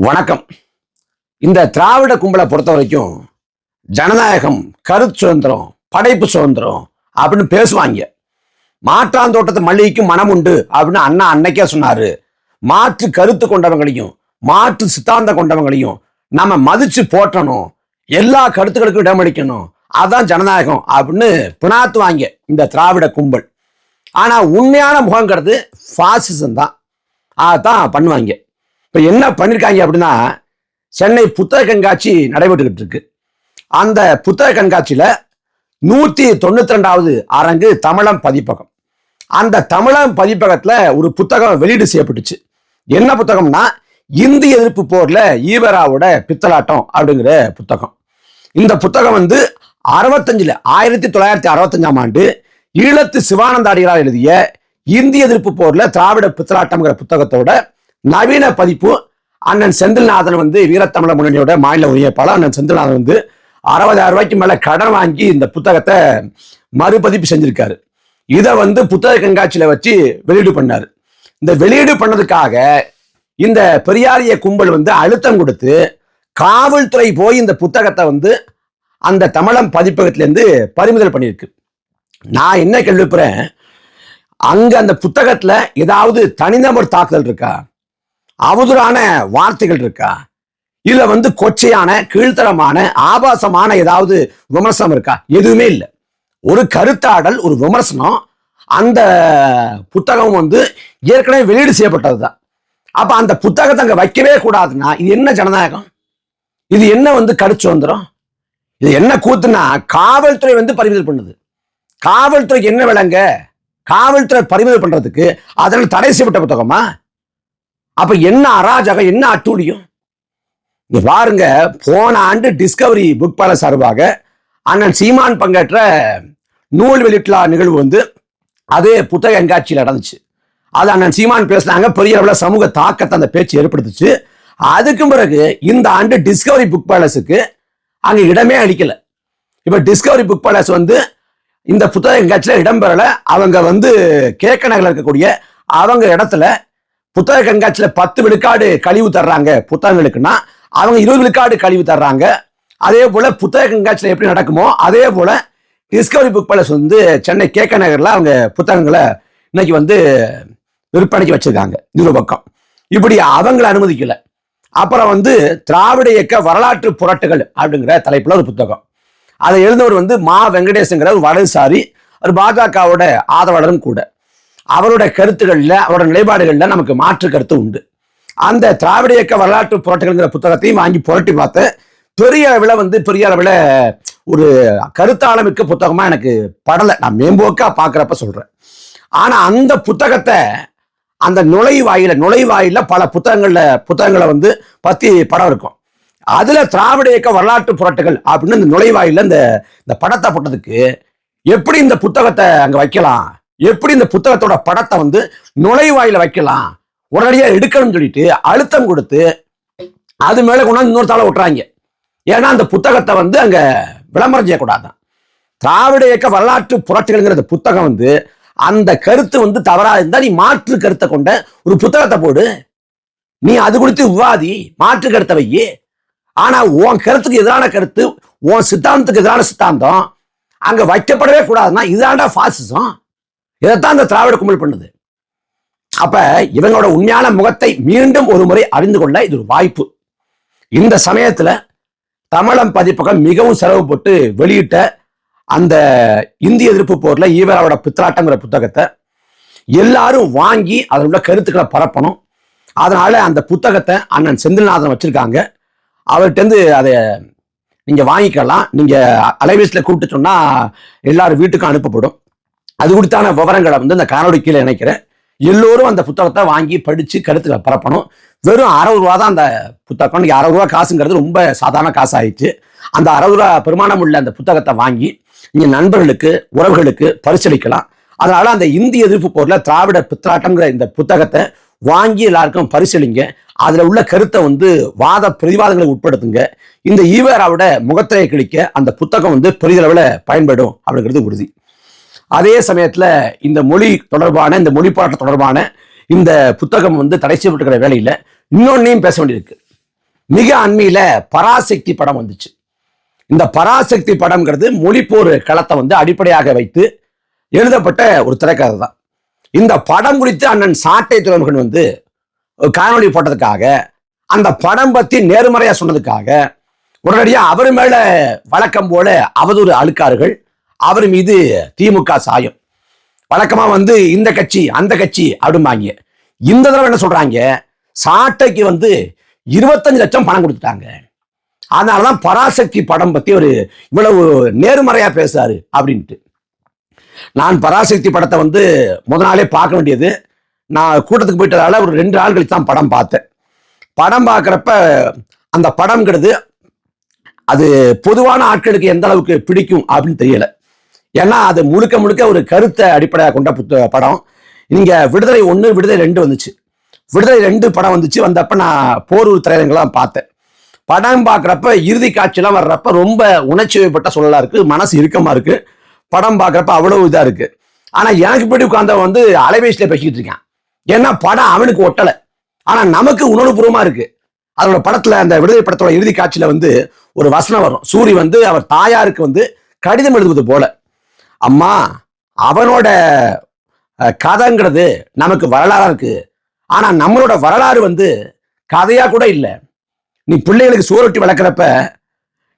வணக்கம். இந்த திராவிட கும்பலை பொறுத்த வரைக்கும் ஜனநாயகம், கருத்து சுதந்திரம், படைப்பு சுதந்திரம் அப்படின்னு பேசுவாங்க. மாற்றாந்தோட்டத்து மல்லிகைக்கும் மனம் உண்டு அப்படின்னு அண்ணா அன்னைக்கே சொன்னாரு. மாற்று கருத்து கொண்டவங்களையும் மாற்று சித்தாந்தம் கொண்டவங்களையும் நம்ம மதிச்சு போற்றணும், எல்லா கருத்துக்களுக்கும் இடமளிக்கணும், அதான் ஜனநாயகம் அப்படின்னு பிணாத்துவாங்க இந்த திராவிட கும்பல். ஆனா உண்மையான முகங்கிறது பாசிசம் தான். அதான் பண்ணுவாங்க. இப்ப என்ன பண்ணிருக்காங்க அப்படின்னா, சென்னை புத்தக கண்காட்சி நடைபெற்றுக்கிட்டு இருக்கு. அந்த புத்தக கண்காட்சியில 192வது அரங்கு தமிழம் பதிப்பகம். அந்த தமிழம் பதிப்பகத்துல ஒரு புத்தகம் வெளியீடு செய்யப்பட்டுச்சு. என்ன புத்தகம்னா, இந்திய எதிர்ப்பு போர்ல ஈவராவோட பித்தலாட்டம் அப்படிங்கிற புத்தகம். இந்த புத்தகம் 1965ஆம் ஆண்டு ஈழத்து சிவானந்த அடிகளார் எழுதிய இந்திய எதிர்ப்பு போர்ல திராவிட பித்தலாட்டம்ங்கிற புத்தகத்தோட நவீன பதிப்பு. அண்ணன் செந்தில்நாதன் வீரத்தமிழர் முன்னணியோட மாநில ஒருங்கிணைப்பாளர் அண்ணன் செந்தில்நாதன் 60,000 ரூபாய்க்கு மேல கடன் வாங்கி இந்த புத்தகத்தை மறுபதிப்பு செஞ்சிருக்காரு. இதை புத்தக கண்காட்சியில வச்சு வெளியீடு பண்ணாரு. இந்த வெளியீடு பண்ணதுக்காக இந்த பெரியாரிய கும்பல் அழுத்தம் கொடுத்து காவல்துறை போய் இந்த புத்தகத்தை அந்த தமிழம் பதிப்பகத்திலிருந்து பறிமுதல் பண்ணியிருக்கு. நான் என்ன கேள்விப்படுறேன், அங்க அந்த புத்தகத்துல ஏதாவது தனிநபர் தாக்குதல் இருக்கா, அவதூறான வார்த்தைகள் இருக்கா, இல்ல கொச்சையான கீழ்த்தரமான ஆபாசமான ஏதாவது விமர்சனம் இருக்கா? எதுவுமே இல்லை. ஒரு கருத்தாடல், ஒரு விமர்சனம். அந்த புத்தகம் ஏற்கனவே வெளியீடு செய்யப்பட்டதுதான். அப்ப அந்த புத்தகத்தை அங்க வைக்கவே கூடாதுன்னா இது என்ன ஜனநாயகம்? இது என்ன கருத்து சுதந்திரம்? இது என்ன கூத்துனா, காவல்துறை பறிமுதல் பண்ணுது. காவல்துறைக்கு என்ன விளங்க? காவல்துறை பறிமுதல் பண்றதுக்கு அதனால் தடை செய்யப்பட்ட புத்தகமா? அப்ப என்ன அராஜகம், என்ன அட்டூழியம்? இங்க பாருங்க, போன ஆண்டு டிஸ்கவரி புக் பேலஸ் சார்பாக அண்ணன் சீமான் பங்கேற்ற நூல் வெளியிட்டா நிகழ்வு அதே புத்தக கண்காட்சியில் நடந்துச்சு. அது அண்ணன் சீமான் பேசினாங்க, பெரிய அளவில் சமூக தாக்கத்தை அந்த பேச்சு ஏற்படுத்துச்சு. அதுக்கு பிறகு இந்த ஆண்டு டிஸ்கவரி புக் பேலஸுக்கு அங்க இடமே அளிக்கல. இப்ப டிஸ்கவரி புக் பேலஸ் இந்த புத்தக கண்காட்சியில இடம்பெறல. அவங்க கேக்க நகரில் இருக்கக்கூடிய அவங்க இடத்துல புத்தக கண்காட்சியில 10 விழுக்காடு கழிவு தர்றாங்க புத்தகங்களுக்குன்னா, அவங்க 20 விழுக்காடு கழிவு தர்றாங்க. அதே போல புத்தக கண்காட்சியில எப்படி நடக்குமோ அதே போல டிஸ்கவரி புக் பேலஸ் சென்னை கேக்க நகர்ல அவங்க புத்தகங்களை இன்னைக்கு விற்பனைக்கு வச்சிருக்காங்க. இது பக்கம் இப்படி அவங்களை அனுமதிக்கல. அப்புறம் திராவிட இயக்க வரலாற்று புரட்டுகள் அப்படிங்கிற தலைப்புல ஒரு புத்தகம். அதை எழுந்தவர் மா வெங்கடேசங்கிற ஒரு வலதுசாரி, ஒரு பாஜகவோட ஆதரவாளரும் கூட. அவருடைய கருத்துக்கள்ல, அவரோட நிலைப்பாடுகள்ல நமக்கு மாற்று கருத்து உண்டு. அந்த திராவிட இயக்க வரலாற்று புரட்டுகள்ங்கிற புத்தகத்தையும் வாங்கி புரட்டி பார்த்தேன். பெரிய அளவில் ஒரு கருத்தாளமிக்க புத்தகமா எனக்கு படலை. நான் மேம்போக்கா பார்க்குறப்ப சொல்றேன். ஆனா அந்த புத்தகத்தை அந்த நுழைவாயில பல புத்தகங்களை பத்தி படம் இருக்கும். அதுல திராவிட இயக்க வரலாற்று புரட்டுகள் அப்படின்னு இந்த நுழைவாயில இந்த படத்தை போட்டதுக்கு எப்படி இந்த புத்தகத்தை அங்க வைக்கலாம், எப்படி இந்த புத்தகத்தோட படத்தை நுழைவாயில வைக்கலாம், உடனடியா எடுக்கணும்னு சொல்லிட்டு அழுத்தம் கொடுத்து அது மேல கொண்டாந்து இன்னொருத்தால விட்டுறாங்க. ஏன்னா அந்த புத்தகத்தை அங்க விளம்பரம் செய்யக்கூடாதான். திராவிட இயக்க வரலாற்று புரட்டுகள்ங்கிற புத்தகம் அந்த கருத்து தவறா இருந்தா நீ மாற்று கருத்தை கொண்ட ஒரு புத்தகத்தை போடு, நீ அது குறித்து விவாதி, மாற்று கருத்தை வையே. ஆனா உன் கருத்துக்கு எதிரான கருத்து, உன் சித்தாந்தத்துக்கு எதிரான சித்தாந்தம் அங்க வைக்கப்படவே கூடாதுன்னா இதாண்டா பாசிசம். இதைத்தான் இந்த திராவிட கும்பல் பண்ணுது. அப்ப இவங்களோட உண்மையான முகத்தை மீண்டும் ஒரு முறை அறிந்து கொள்ள இது ஒரு வாய்ப்பு. இந்த சமயத்துல தமிழம் பதிப்பகம் மிகவும் செலவு போட்டு வெளியிட்ட அந்த இந்திய எதிர்ப்பு போர்ல ஈவராவோட பித்தலாட்டங்கிற புத்தகத்தை எல்லாரும் வாங்கி அதில் உள்ள கருத்துக்களை பரப்பணும். அதனால அந்த புத்தகத்தை அண்ணன் செந்தில்நாதன் வச்சிருக்காங்க. அவர்கிட்ட அதை நீங்க வாங்கிக்கலாம். நீங்க அலைவீசில் கூப்பிட்டு சொன்னா எல்லாரும் வீட்டுக்கும் அனுப்பப்படும். அது குறித்தான விவரங்களை இந்த காணொலி கீழே இணைக்கிறேன். எல்லோரும் அந்த புத்தகத்தை வாங்கி படிச்சு கருத்துக்களை பரப்பணும். வெறும் 60 ரூபா தான் அந்த புத்தகம். இன்னைக்கு 60 ரூபா காசுங்கிறது ரொம்ப சாதாரண காசு ஆயிடுச்சு. அந்த 60 ரூபா பெருமானம் உள்ள அந்த புத்தகத்தை வாங்கி நீங்க நண்பர்களுக்கு, உறவுகளுக்கு பரிசளிக்கலாம். அதனால அந்த இந்திய எதிர்ப்பு போர்ல திராவிட பித்தலாட்டம்ங்கிற இந்த புத்தகத்தை வாங்கி எல்லாருக்கும் பரிசளிங்க. அதுல உள்ள கருத்தை வாத பிரதிவாதங்களை உட்படுத்துங்க. இந்த ஈவராவோட முகத்திரையை கிழிக்க அந்த புத்தகம் பெரிதளவில் பயன்படும் அப்படிங்கிறது உறுதி. அதே சமயத்துல இந்த மொழி தொடர்பான, இந்த மொழிப்பாட்டு தொடர்பான இந்த புத்தகம் தடை செய்யப்பட்டிருக்கிற வேலையில இன்னொன்னையும் பேச வேண்டியிருக்கு. மிக அண்மையில பராசக்தி படம் வந்துச்சு. இந்த பராசக்தி படம்ங்கிறது மொழிப்போர் களத்தை வந்து அடிப்படையாக வைத்து எழுதப்பட்ட ஒரு திரைக்கதை தான். இந்த படம் குறித்து அண்ணன் சாட்டை துறைமுகன் வந்து காணொலி போட்டதுக்காக, அந்த படம் பத்தி நேர்மறையா சொன்னதுக்காக உடனடியா அவர் மேல வழக்கம் போல அவதூறு அழுக்காறுகள், அவர் மீது திமுக சாயம். வழக்கமா வந்து இந்த கட்சி அந்த கட்சி அப்படிம்பாங்க. இந்த தடவை என்ன சொல்றாங்க, சாட்டைக்கு வந்து 25 லட்சம் பணம் கொடுத்துட்டாங்க, அதனாலதான் பராசக்தி படம் பத்தி ஒரு இவ்வளவு நேர்மறையா பேசுறாரு அப்படின்ட்டு. நான் பராசக்தி படத்தை வந்து முதல் நாளே பார்க்க வேண்டியது, நான் கூட்டத்துக்கு போயிட்டதால ஒரு 2 நாள் கழிச்சு தான் படம் பார்த்தேன். படம் பார்க்குறப்ப அந்த படம்ங்கிறது அது பொதுவான ஆட்களுக்கு எந்த அளவுக்கு பிடிக்கும் அப்படின்னு தெரியல. ஏன்னா அது முழுக்க முழுக்க ஒரு கருத்தை அடிப்படையாக கொண்ட படம். நீங்க விடுதலை 1 விடுதலை 2 வந்துச்சு. விடுதலை 2 படம் வந்துச்சு. வந்தப்ப நான் போரூர் திரையரங்கெல்லாம் பார்த்தேன். படம் பார்க்குறப்ப இறுதி காட்சியெல்லாம் வர்றப்ப ரொம்ப உணர்ச்சி வயப்பட்ட சூழலா இருக்கு, மனசு இறுக்கமா இருக்கு. படம் பார்க்குறப்ப அவ்வளவு இதா இருக்கு. ஆனா எனக்கு இப்படி உட்கார்ந்த வந்து அலைபேசியில பேசிக்கிட்டு இருக்கான். ஏன்னா படம் அவனுக்கு ஒட்டலை, ஆனா நமக்கு உணர்வுபூர்வமா இருக்கு. அதோட படத்துல அந்த விடுதலை படத்தோட இறுதி காட்சியில வந்து ஒரு வசனம் வரும். சூரி வந்து அவர் தாயாருக்கு வந்து கடிதம் எழுதுவது போல, அம்மா அவனோட கதைங்கிறது நமக்கு வரலாறா இருக்கு, ஆனா நம்மளோட வரலாறு வந்து கதையா கூட இல்லை. நீ பிள்ளைகளுக்கு சோரொட்டி வளர்க்குறப்ப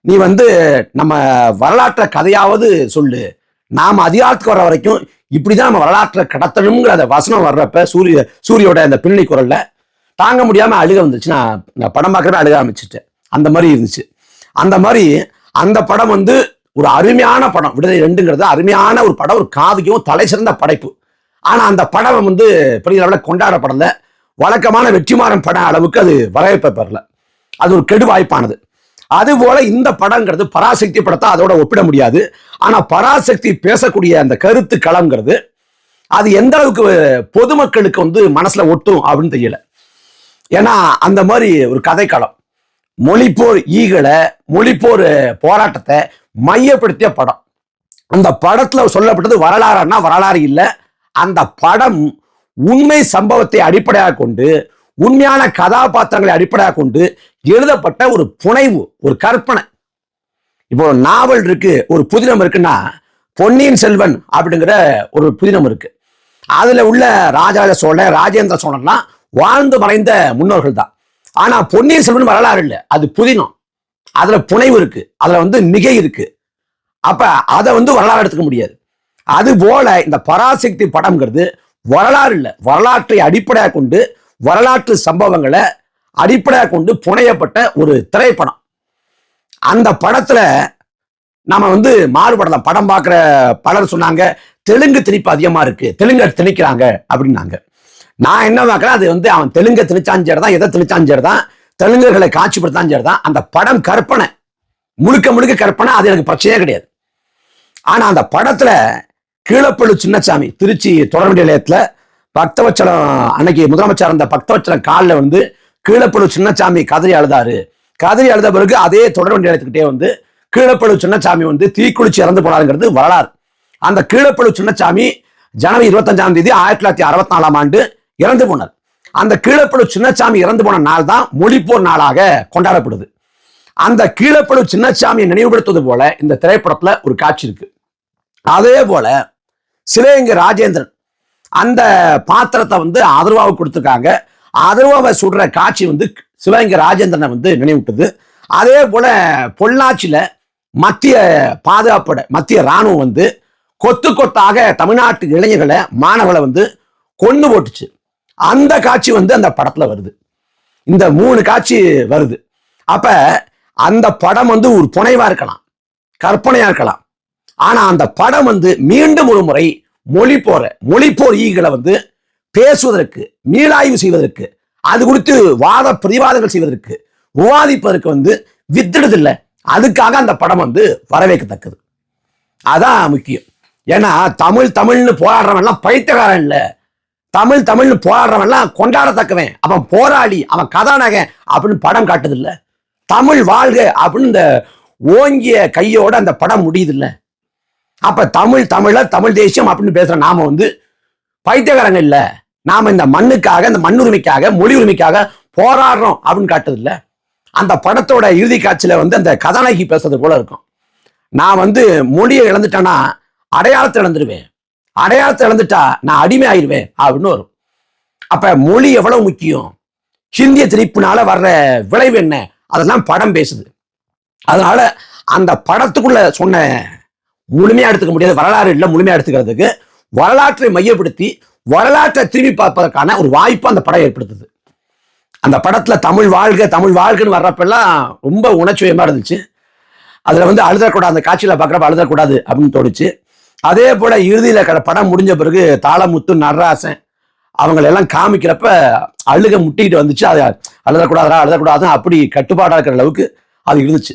நீ வந்து நம்ம வரலாற்றை கதையாவது சொல்லு, நாம அதிகாரத்துக்கு வர்ற வரைக்கும் இப்படிதான் நம்ம வரலாற்றை கடத்தணுங்கிற அந்த வசனம் வர்றப்ப சூரியோட அந்த பின்னணி குரல்ல தாங்க முடியாம அழுக வந்துச்சு. நான் படம் பார்க்கறப்ப அழுக ஆரம்பிச்சுட்டேன். அந்த மாதிரி இருந்துச்சு. அந்த மாதிரி அந்த படம் வந்து ஒரு அருமையான படம். விடுதலை 2ங்கிறது அருமையான ஒரு படம், ஒரு காவியம், தலை சிறந்த படைப்பு. ஆனா அந்த படம் வந்து பெரிய அளவில் கொண்டாடப்படல. வழக்கமான வெற்றிமாறன் படம் அளவுக்கு அது வரவேற்பை பெறல. அது ஒரு கெடு வாய்ப்பானது. அதுபோல இந்த படங்கிறது பராசக்தி படத்தை அதோட ஒப்பிட முடியாது. ஆனா பராசக்தி பேசக்கூடிய அந்த கருத்து களம்ங்கிறது அது எந்த அளவுக்கு பொதுமக்களுக்கு வந்து மனசுல ஒட்டும் அப்படின்னு தெரியல. ஏன்னா அந்த மாதிரி ஒரு கதைக்களம், மொழிப்போர் ஈகளை, மொழிப்போர் போராட்டத்தை மையப்படுத்திய படம். அந்த படத்துல சொல்லப்பட்டது வரலாறுன்னா வரலாறு இல்லை. அந்த படம் உண்மை சம்பவத்தை அடிப்படையாக கொண்டு, உண்மையான கதாபாத்திரங்களை அடிப்படையாக கொண்டு எழுதப்பட்ட ஒரு புனைவு, ஒரு கற்பனை. இப்போ நாவல் இருக்கு, ஒரு புதினம் இருக்குன்னா பொன்னியின் செல்வன் அப்படிங்கிற ஒரு புதினம் இருக்கு. அதுல உள்ள ராஜராஜ சோழன், ராஜேந்திர சோழன்லாம் வாழ்ந்து மறைந்த முன்னோர்கள் தான். ஆனா பொன்னியின் செல்வன் வரலாறு இல்லை, அது புதினம். அதுல புனைவு இருக்கு, அதுல வந்து மிகை இருக்கு. அப்ப அதை வந்து வரலாறு எடுத்துக்க முடியாது. அது போல இந்த பராசக்தி படம்ங்கிறது வரலாறு இல்லை, வரலாற்றை அடிப்படையாக கொண்டு, வரலாற்று சம்பவங்களை அடிப்படையாக கொண்டு புனையப்பட்ட ஒரு திரைப்படம். அந்த படத்துல நாம வந்து மாறுபடலாம். படம் பார்க்குற பலர் சொன்னாங்க தெலுங்கு திணிப்பு அதிகமா இருக்கு, தெலுங்க திணிக்கிறாங்க அப்படின்னாங்க. நான் என்ன பார்க்குறேன், அது வந்து அவன் தெலுங்க திணிச்சாஞ்சேர் தான், எதை திணிச்சாஞ்சேர் தான், தெலுங்குகளை காட்சிப்படுத்தாஞ்சேர் தான். அந்த படம் கற்பனை, முழுக்க முழுக்க கற்பனை. அது எனக்கு பிரச்சனையே கிடையாது. ஆனா அந்த படத்துல கீழப்பள்ளு சின்னசாமி திருச்சி தொடர்பு நிலையத்துல பக்தவச்சலம் அன்னைக்கு முதலமைச்சர் இருந்த பக்தவச்சலம் காலில் வந்து கீழப்பள்ளு சின்னசாமி கதறி அழுதாரு. கதறி அழுத பிறகு அதே தொடர்பு நிலையத்துக்கிட்டே வந்து கீழப்பள்ளு சின்னசாமி வந்து தீக்குளிச்சு இறந்து போனாருங்கிறது வரலாறு. அந்த கீழப்பள்ளு சின்னசாமி ஜனவரி 25ஆம் தேதி 1964ஆம் ஆண்டு இறந்து போனார். அந்த கீழப்பள்ளு சின்னசாமி இறந்து போன நாள் தான் மொழிப்போர் நாளாக கொண்டாடப்படுது. அந்த கீழப்பள்ளு சின்னசாமியை நினைவுபடுத்துவது போல இந்த திரைப்படத்துல ஒரு காட்சி இருக்கு. அதே போல சிவகங்கை ராஜேந்திரன் அந்த பாத்திரத்தை வந்து அதர்வாவுக்கு கொடுத்துருக்காங்க. அதர்வாவை சுடுற காட்சி வந்து சிவகங்கை ராஜேந்திரனை வந்து நினைவூட்டுது. அதே போல பொள்ளாச்சியில மத்திய பாதுகாப்போட மத்திய இராணுவம் வந்து கொத்து கொத்தாக தமிழ்நாட்டு இளைஞர்களை, மாணவர்களை வந்து கொண்டு போட்டுச்சு. அந்த காட்சி வந்து அந்த படத்துல வருது. இந்த 3 காட்சி வருது. அப்ப அந்த படம் வந்து ஒரு புனைவா இருக்கலாம், கற்பனையா இருக்கலாம். ஆனா அந்த படம் வந்து மீண்டும் ஒரு முறை மொழிப்போர் ஈகளை வந்து பேசுவதற்கு, மீளாய்வு செய்வதற்கு, அது குறித்து வாத பிரதிவாதங்கள் செய்வதற்கு, விவாதிப்பதற்கு வந்து வித்திடுதில்லை. அதுக்காக அந்த படம் வந்து வரவேற்கத்தக்கது. அதான் முக்கியம். ஏன்னா தமிழ்னு போராடுறவன்லாம் பைத்தியக்காரன் இல்லை, தமிழ்னு போராடுறவன்லாம் கொண்டாடத்தக்கவன், அவன் போராளி, அவன் கதாநாயகன் அப்படின்னு படம் காட்டுது இல்லை. தமிழ் வாழ்க அப்படின்னு இந்த ஓங்கிய கையோட அந்த படம் முடியுது இல்லை. அப்ப தமிழ் தேசியம் அப்படின்னு பேசுற நாம வந்து பைத்தியக்காரங்க இல்ல, நாம இந்த மண்ணுக்காக, இந்த மண்ணுரிமைக்காக, மொழி உரிமைக்காக போராடுறோம் அப்படின்னு காட்டுது இல்ல. அந்த படத்தோட இறுதி காட்சியில வந்து அந்த கதாநாயகி பேசுறது போல இருக்கும். நான் வந்து மொழியை இழந்துட்டேன்னா அடையாளத்தை இழந்துருவேன், அடையாளத்தை இழந்துட்டா நான் அடிமை ஆயிடுவேன் அப்படின்னு வரும். அப்ப மொழி எவ்வளவு முக்கியம், ஹிந்திய திணிப்புனால வர்ற விளைவு என்ன, அதெல்லாம் படம் பேசுது. அதனால அந்த படத்துக்குள்ள சொன்ன முழுமையா எடுத்துக்க முடியாது, வரலாறு இல்லை முழுமையா எடுத்துக்கிறதுக்கு வரலாற்றை மையப்படுத்தி வரலாற்றை திரும்பி பார்ப்பதற்கான ஒரு வாய்ப்பு அந்த படம் ஏற்படுத்துது. அந்த படத்துல தமிழ் வாழ்க தமிழ் வாழ்கன்னு வர்றப்பெல்லாம் ரொம்ப உணர்ச்சியமா இருந்துச்சு. அதுல வந்து அழுதக்கூடாது, அந்த காட்சியில பார்க்குறப்ப அழுதக்கூடாது அப்படின்னு தோணுச்சு. அதே போல இறுதியில படம் முடிஞ்ச பிறகு தாளமுத்து, நடராசன் அவங்களெல்லாம் காமிக்கிறப்ப அழுக முட்டிக்கிட்டு வந்துச்சு. அது அழுதக்கூடாது அப்படி கட்டுப்பாடாக இருக்கிற அளவுக்கு அது இருந்துச்சு.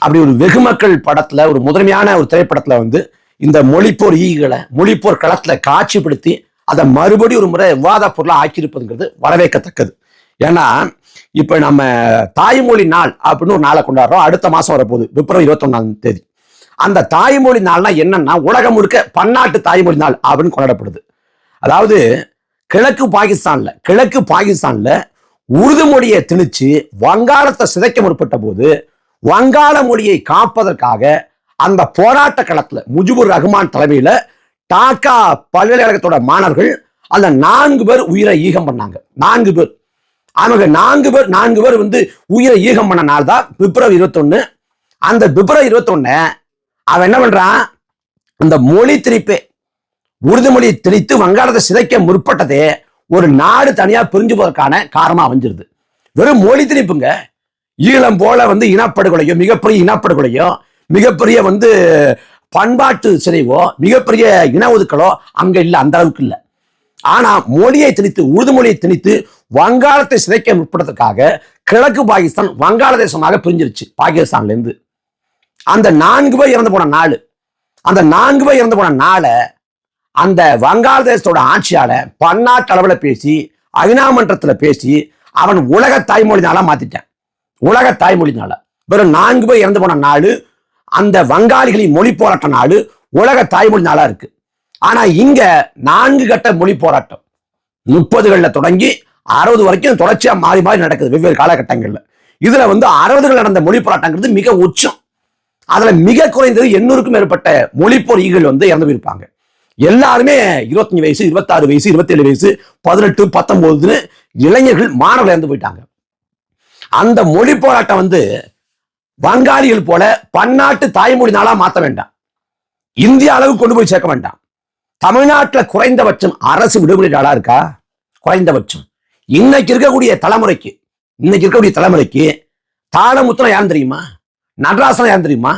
அப்படி ஒரு வெகுமக்கள் படத்துல, ஒரு முதன்மையான ஒரு திரைப்படத்துல வந்து இந்த மொழிப்போர் ஈகளை மொழிப்போர் களத்துல காட்சிப்படுத்தி அதை மறுபடியும் ஒரு முறை விவாத பொருளா ஆக்கியிருப்பதுங்கிறது வரவேற்கத்தக்கது. ஏன்னா இப்ப நம்ம தாய்மொழி நாள் அப்படின்னு ஒரு நாளை கொண்டாடுறோம். அடுத்த மாசம் வரப்போகுது, பிப்ரவரி 21 அந்த தாய்மொழி நாள்னா என்னன்னா உலகம் முழுக்க பன்னாட்டு தாய்மொழி நாள் அப்படின்னு கொண்டாடப்படுது. அதாவது கிழக்கு பாகிஸ்தான்ல உருது மொழியை திணிச்சு வங்காளத்தை சிதைக்க முற்பட்ட போது வங்காள மொழியை காப்பதற்காக அந்த போராட்ட களத்துல முஜிபுர் ரஹ்மான் தலைமையில டாக்கா பல்கலைக்கழகத்தோட மாணவர்கள் அந்த 4 பேர் உயிரை ஈகம் பண்ணாங்க. 4 பேர் அவங்க 4 பேர் வந்து உயிரை ஈகம் பண்ண நாள் தான் பிப்ரவரி 21. அந்த பிப்ரவரி 21 அவன் என்ன பண்றான், அந்த மொழி திணிப்பே உருது மொழியை திணித்து வங்காளத்தை சிதைக்க முற்பட்டதே ஒரு நாடு தனியா பிரிஞ்சு போவதற்கான காரணமா அமைஞ்சிருது. வெறும் மொழி திணிப்புங்க. ஈழம் போல வந்து இனப்படுகொலையோ, மிகப்பெரிய இனப்படுகொலையோ, மிகப்பெரிய வந்து பண்பாட்டு சிதைவோ, மிகப்பெரிய இன ஒதுக்கலோ அங்க இல்லை, அந்த அளவுக்கு இல்லை. ஆனா மொழியை திணித்து, உருது மொழியை திணித்து வங்காளத்தை சிதைக்க முற்பட்டதற்காக கிழக்கு பாகிஸ்தான் வங்காளதேசமாக பிரிஞ்சிருச்சு பாகிஸ்தான்ல இருந்து. அந்த 4 பேர் இறந்து போன நாள், அந்த 4 பேர் இறந்து போன நாளை அந்த வங்காளதேசத்தோட ஆட்சியால பன்னாட்டு அளவில் பேசி ஐநா மன்றத்துல பேசி அவன் உலக தாய்மொழி நாளா மாத்திட்டான். உலக தாய்மொழி நாள வெறும் 4 பேர் இறந்து போன நாடு அந்த வங்காளிகளின் மொழி போராட்ட நாடு உலக தாய்மொழி நாளா இருக்கு. ஆனா இங்க 4 கட்ட மொழி போராட்டம் 30களில் தொடங்கி 60 வரைக்கும் தொடர்ச்சியா மாறி மாறி நடக்குது வெவ்வேறு காலகட்டங்கள்ல. இதுல வந்து 60கள் நடந்த மொழி போராட்டங்கிறது மிக உச்சம். அதுல மிக குறைந்தது 800க்கும் மேற்பட்ட மொழிப்போர் ஈகள் வந்து இறந்து போயிருப்பாங்க. எல்லாருமே 25 வயசு, 26 வயசு, 27 வயசு, 18, 19 இளைஞர்கள், மாணவர்கள் இறந்து போயிட்டாங்க. அந்த மொழி போராட்டம் வந்து வங்காளிகள் போல பன்னாட்டு தாய்மொழி நாளா மாற்ற வேண்டாம், இந்திய அளவுக்கு கொண்டு போய் சேர்க்க வேண்டாம். தமிழ்நாட்டில் குறைந்தபட்சம் அரசு விடுமுறை நாளா இருக்கா? குறைந்தபட்சம் இன்னைக்கு இருக்கக்கூடிய தலைமுறைக்கு தாளமுத்து யார் தெரியுமா? நடராசன் யார் தெரியுமா?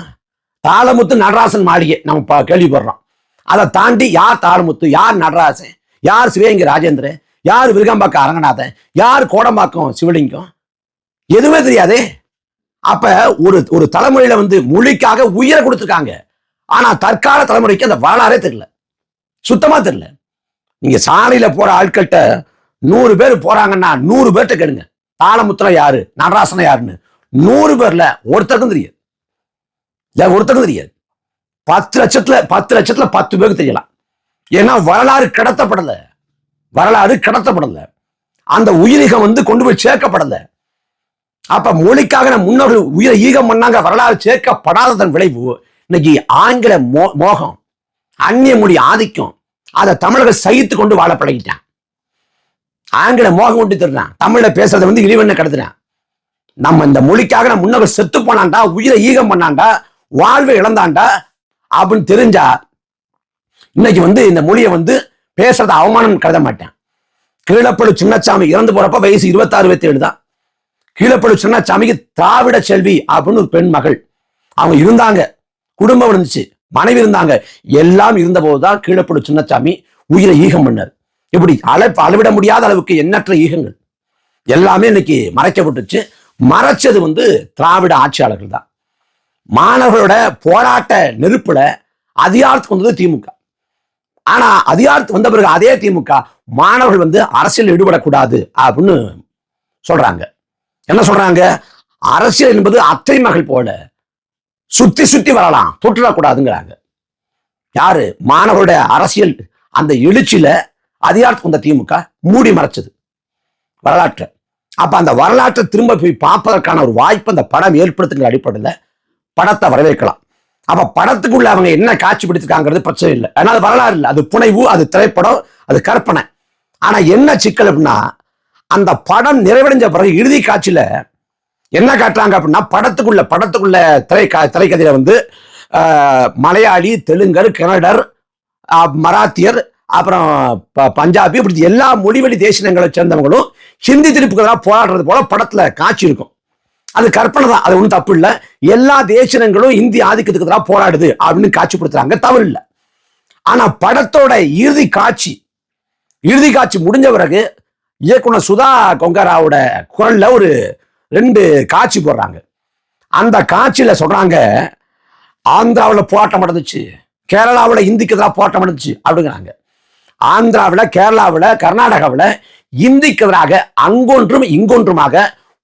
தாளமுத்து நடராசன் மாளிகை நம்ம கேள்விப்படுறோம். அதை தாண்டி யார் தாளமுத்து, யார் நடராசன், யார் சிவகங்கை ராஜேந்திரன், யார் விருகம்பாக்கம் அரங்கநாதன், யார் கோடம்பாக்கம் சிவலிங்கம், எதுவுமே தெரியாதே. அப்ப ஒரு தலைமுறையில வந்து மொழிக்காக உயிரை கொடுத்துருக்காங்க. ஆனா தற்கால தலைமுறைக்கு அந்த வரலாறே தெரியல, சுத்தமா தெரியல. நீங்க சாலையில போற ஆட்கள்கிட்ட 100 பேர் போறாங்கன்னா 100 பேர்ட்ட கேளுங்க தாளமுத்திர யாரு, நடராசன யாருன்னு. 100 பேர்ல ஒருத்தருக்கும் தெரியாது. 10 லட்சத்துல 10 பேருக்கு தெரியலாம். ஏன்னா வரலாறு கடத்தப்படல, அந்த உயிரிகம் வந்து கொண்டு போய் சேர்க்கப்படல. அப்ப மொழிக்காக முன்னோர்கள் உயிரை ஈகம் பண்ணாங்க, வரலாறு சேர்க்கப்படாததன் விளைவு இன்னைக்கு ஆங்கில மோகம், அந்நிய மொழி ஆதிக்கம், அதை தமிழர்கள் சகித்து கொண்டு வாழ பழகிட்டான். ஆங்கில மோகம் கொண்டு தருறான், தமிழ்ல பேசுறதை வந்து இழிவெண்ண கடத்துறான். நம்ம இந்த மொழிக்காக முன்னோர்கள் செத்து போனாண்டா, உயிரை ஈகம் பண்ணாண்டா, வாழ்வை இழந்தாண்டா அப்படின்னு தெரிஞ்சா இன்னைக்கு வந்து இந்த மொழியை வந்து பேசுறத அவமானம் கருத மாட்டேன். கீழப்பழு சின்னசாமி இறந்து போறப்ப வயசு 26, 27 தான். கீழப்பழு சின்னசாமிக்கு திராவிட செல்வி அப்படின்னு ஒரு பெண் மகள் அவங்க இருந்தாங்க, குடும்பம் இருந்துச்சு, மனைவி இருந்தாங்க. எல்லாம் இருந்த போதுதான் கீழப்பழு சின்னசாமி உயிரை ஈகம் பண்ணார். இப்படி அளவிட முடியாத அளவுக்கு எண்ணற்ற ஈகங்கள் எல்லாமே இன்னைக்கு மறைக்கப்பட்டுச்சு. மறைச்சது வந்து திராவிட ஆட்சியாளர்கள் தான். மாணவர்களோட போராட்ட நெருப்புல அதிகாரத்துக்கு வந்தது திமுக. ஆனா அதிகாரத்துக்கு வந்த பிறகு அதே திமுக மாணவர்கள் வந்து அரசியல் ஈடுபடக்கூடாது அப்படின்னு சொல்றாங்க. என்ன சொல்றாங்க? அரசியல் என்பது அத்தை மகள் போல சுத்தி சுத்தி வரலாம், தொட்டுடக்கூடாதுங்கிறாங்க. யாரு? மாணவர்களுடைய அரசியல் அந்த எழுச்சியில அதிகாரத்துக்கு வந்த திமுக மூடி மறைச்சது வரலாற்றை. அப்ப அந்த வரலாற்றை திரும்ப போய் பார்ப்பதற்கான ஒரு வாய்ப்பு அந்த படம் ஏற்படுத்துங்கிற அடிப்படையில் படத்தை வரவேற்கலாம். அப்ப படத்துக்குள்ள அவங்க என்ன காட்சிப்படுத்திருக்காங்கிறது பிரச்சனை இல்லை, அதனால வரலாறு இல்லை, அது புனைவு, அது திரைப்படம், அது கற்பனை. ஆனா என்ன சிக்கல் அப்படின்னா, அந்த படம் நிறைவடைஞ்ச பிறகு இறுதி காட்சியில என்ன காட்டுறாங்க அப்படின்னா, படத்துக்குள்ள திரைக்கதையில வந்து மலையாளி, தெலுங்கர், கன்னடர், மராத்தியர், அப்புறம் பஞ்சாபி, இப்படி எல்லா மொழிவழி தேசியங்களை சேர்ந்தவங்களும் ஹிந்தி திருப்புகளாக போராடுறது போல படத்துல காட்சி இருக்கும். அது கற்பனை தான், அது ஒன்றும் தப்பு இல்லை. எல்லா தேசியங்களும் இந்தி ஆதிக்கத்துக்கு தான் போராடுது அப்படின்னு காட்சிப்படுத்துறாங்க, தவறு இல்லை. ஆனா படத்தோட இறுதி காட்சி முடிஞ்ச பிறகு இயக்குனர் சுதா கொங்கராவோட குரல்ல ஒரு 2 காட்சி போடுறாங்க. அந்த காட்சியில சொல்றாங்க, ஆந்திராவில் போராட்டம் நடந்துச்சு, கேரளாவில் இந்திக்கு எதிராக போராட்டம் நடந்துச்சு அப்படிங்கிறாங்க. ஆந்திராவில், கேரளாவில், கர்நாடகாவில் இந்திக்கு எதிராக அங்கொன்றும் இங்கொன்றுமாக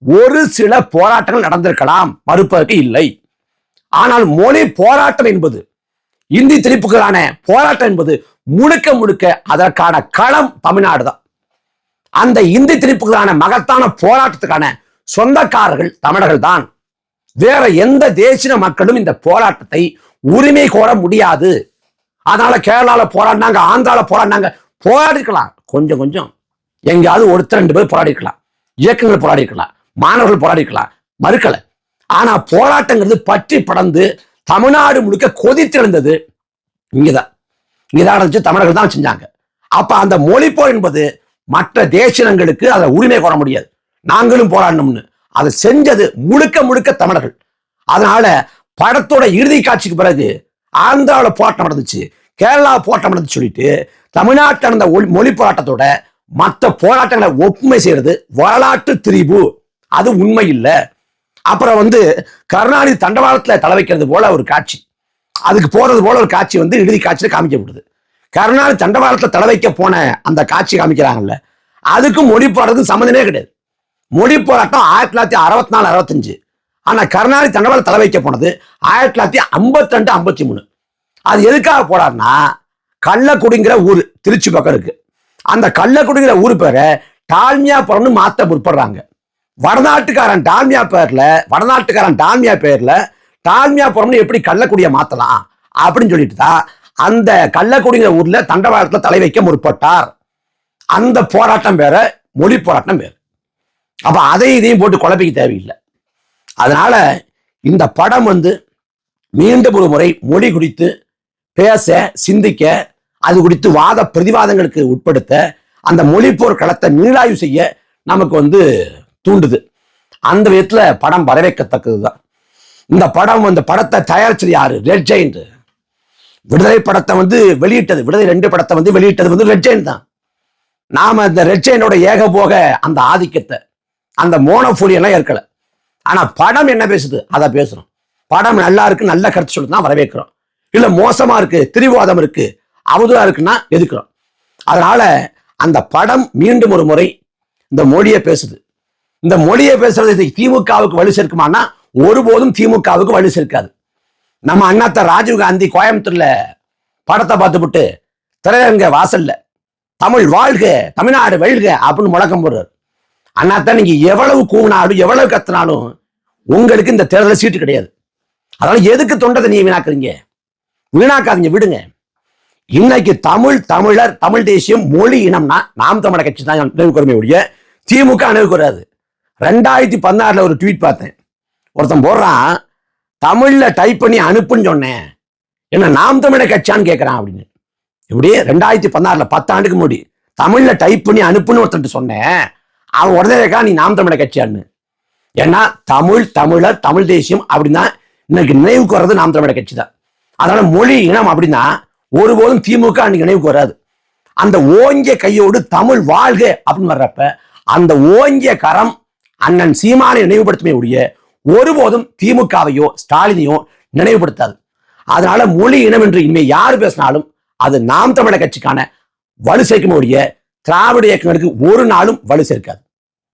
ஒரு சில போராட்டங்கள் நடந்திருக்கலாம், மறுப்பதற்கு இல்லை. ஆனால் மொழி போராட்டம் என்பது, இந்தி திணிப்புகளான போராட்டம் என்பது முழுக்க அதற்கான களம் தமிழ்நாடு தான். அந்த இந்தி திணிப்புகளான மகத்தான போராட்டத்துக்கான சொந்தக்காரர்கள் தமிழர்கள் தான். வேற எந்த தேசிய மக்களும் இந்த போராட்டத்தை உரிமை கோர முடியாது. அதனால கேரளால போராடினாங்க, ஆந்திரால போராடினாங்க, போராடிக்கலாம், கொஞ்சம் எங்கேயாவது 1-2 பேர் போராடிக்கலாம், இயக்கங்கள் போராடிக்கலாம், மாணவர்கள் போராடிக்கலாம், மறுக்கல. ஆனா போராட்டங்கிறது பற்றி படர்ந்து தமிழ்நாடு முழுக்க கொதித்திருந்தது இங்கதான் இருந்துச்சு, தமிழர்கள் தான் செஞ்சாங்க. அப்ப அந்த மொழி போர் என்பது மற்ற தேசியங்களுக்கு அதை உரிமை கோர முடியாது, நாங்களும் போராடணும்னு அதை செஞ்சது முழுக்க தமிழர்கள். அதனால படத்தோட இறுதி காட்சிக்கு பிறகு ஆந்திராவில் போராட்டம் நடந்துச்சு, கேரளா போராட்டம் நடந்துச்சு சொல்லிட்டு தமிழ்நாட்டில் நடந்த மொழி போராட்டத்தோட மற்ற போராட்டங்களை ஒப்புமை செய்யறது வரலாற்று திரிபு, அது உண்மை இல்லை. அப்புறம் வந்து கருணாநிதி தண்டவாளத்துல தலை வைக்கிறது போல ஒரு காட்சி, அதுக்கு போறது போல ஒரு காட்சி வந்து இறுதி காட்சியில காமிக்கப்படுது. கருணாநிதி தண்டவாளத்துல தலை வைக்க போன அந்த காட்சி காமிக்கிறாங்கல்ல, அதுக்கும் மொழி போராட்டத்துக்கு சம்மந்தமே கிடையாது. மொழி போராட்டம் 1964-65. ஆனா கருணாநிதி தண்டவாளம் தலை வைக்க போனது 1952-53. அது எதுக்காக போறாருன்னா, கள்ளக்குடிங்கிற ஊர் திருச்சி பக்கம் இருக்கு. அந்த கள்ளக்குடிங்கிற ஊர் பேரை டால்மியாபுரம்னு மாத்த முற்படுறாங்க. வடநாட்டுக்காரன் டால்மியா பேர்ல டால்மியாபுரம்னு எப்படி கள்ளக்குடியை மாத்தலாம் அப்படின்னு சொல்லிட்டு தான் அந்த கள்ளக்குடிங்கிற ஊர்ல தண்டவாளத்துல தலை வைக்க முற்பட்டார். அந்த போராட்டம் வேற, மொழி போராட்டம் வேற. அப்ப இதையும் போட்டு குழப்பிக்க தேவையில்லை. அதனால இந்த படம் வந்து மீண்டும் ஒரு முறை மொழி குறித்து பேச, சிந்திக்க, அது குறித்து வாத பிரதிவாதங்களுக்கு உட்படுத்த, அந்த மொழிப்போர் களத்தை மீளாய்வு செய்ய நமக்கு வந்து தூண்டுது. அந்த விதத்துல படம் வரவேற்கத்தக்கதுதான். இந்த படத்தை தயாரிச்சது யாரு? Red giant. விடுதலை படத்தை வந்து வெளியிட்டது, விடுதலை 2 படத்தை வந்து வெளியிட்டது வந்து ரெட் ஜெயண்ட் தான். நாம இந்த ரெட் ஜெயண்டோட ஏகபோக அந்த ஆதிக்கத்தை, அந்த மோனோபோலி எல்லாம் ஏற்கல. ஆனா படம் என்ன பேசுது அதை பேசுறோம். படம் நல்லா இருக்கு, நல்ல கருத்து சொல்லி தான் வரவேற்கிறோம். இல்ல மோசமா இருக்கு, திரிவாதம் இருக்கு, அவதூறா இருக்குன்னா எதுக்குறோம். அதனால அந்த படம் மீண்டும் ஒரு முறை இந்த மொழியை பேசுது. இந்த மொழியை பேசுறது திமுகவுக்கு வலு சேர்க்குமானா ஒருபோதும் திமுகவுக்கு வலு சேர்க்காது. நம்ம அண்ணாத்த ராஜீவ்காந்தி கோயம்புத்தூர்ல படத்தை பார்த்துவிட்டு திரையரங்க வாசல்ல தமிழ் வாழ்க, தமிழ்நாடு வெல்க அப்படின்னு முழக்கம் போடுறாரு. அண்ணாத்தான் நீங்க எவ்வளவு கூவினாலும் எவ்வளவு கத்தினாலும் உங்களுக்கு இந்த தேர்தல் சீட்டு கிடையாது. அதனால எதுக்கு தொண்டத்தை நீங்க வீணாக்காதீங்க, விடுங்க. இன்னைக்கு தமிழர், தமிழ் தேசியம், மொழி இனம்னா நாம் தமிழர் கட்சி தான் நினைவுக்குறமே ஒழிய திமுக நினைவுக்கூடாது. 2016 ஒரு ட்வீட் பார்த்தேன், ஒருத்தன் போடுறான், தமிழ்ல டைப் பண்ணி அனுப்புன்னு சொன்னேன், என்ன நாம் தமிழர் கட்சியான்னு கேட்கறான் அப்படின்னு. இப்படி 2016 10 ஆண்டுக்கு முன்னாடி தமிழ்ல டைப் பண்ணி அனுப்புன்னு ஒருத்தன் சொன்னேன், அவன் உடனே கேட்கா நீ நாம் தமிழர் கட்சியான்னு. ஏன்னா தமிழர், தமிழ் தேசியம் அப்படின்னா இன்னைக்கு நினைவுக்கு வர்றது நாம் தமிழர் கட்சி தான். அதனால மொழி இனம் அப்படின்னா ஒருபோதும் திமுக அன்னைக்கு நினைவுக்கு வராது. அந்த ஓங்கிய கையோடு தமிழ் வாழ்க அப்படின்னு வர்றப்ப அந்த ஓங்கிய கரம் அண்ணன் சீமானை நினைவுபடுத்துமே ஒழிய ஒருபோதும் திமுகவையோ ஸ்டாலினையோ நினைவுபடுத்தாது. அதனால மொழி இனம் என்று இனிமே யாரு பேசினாலும் அது நாம் தமிழர் கட்சிக்கான வலு சேர்க்குமே ஒழிய திராவிட இயக்கங்களுக்கு ஒரு நாளும் வலு சேர்க்காது.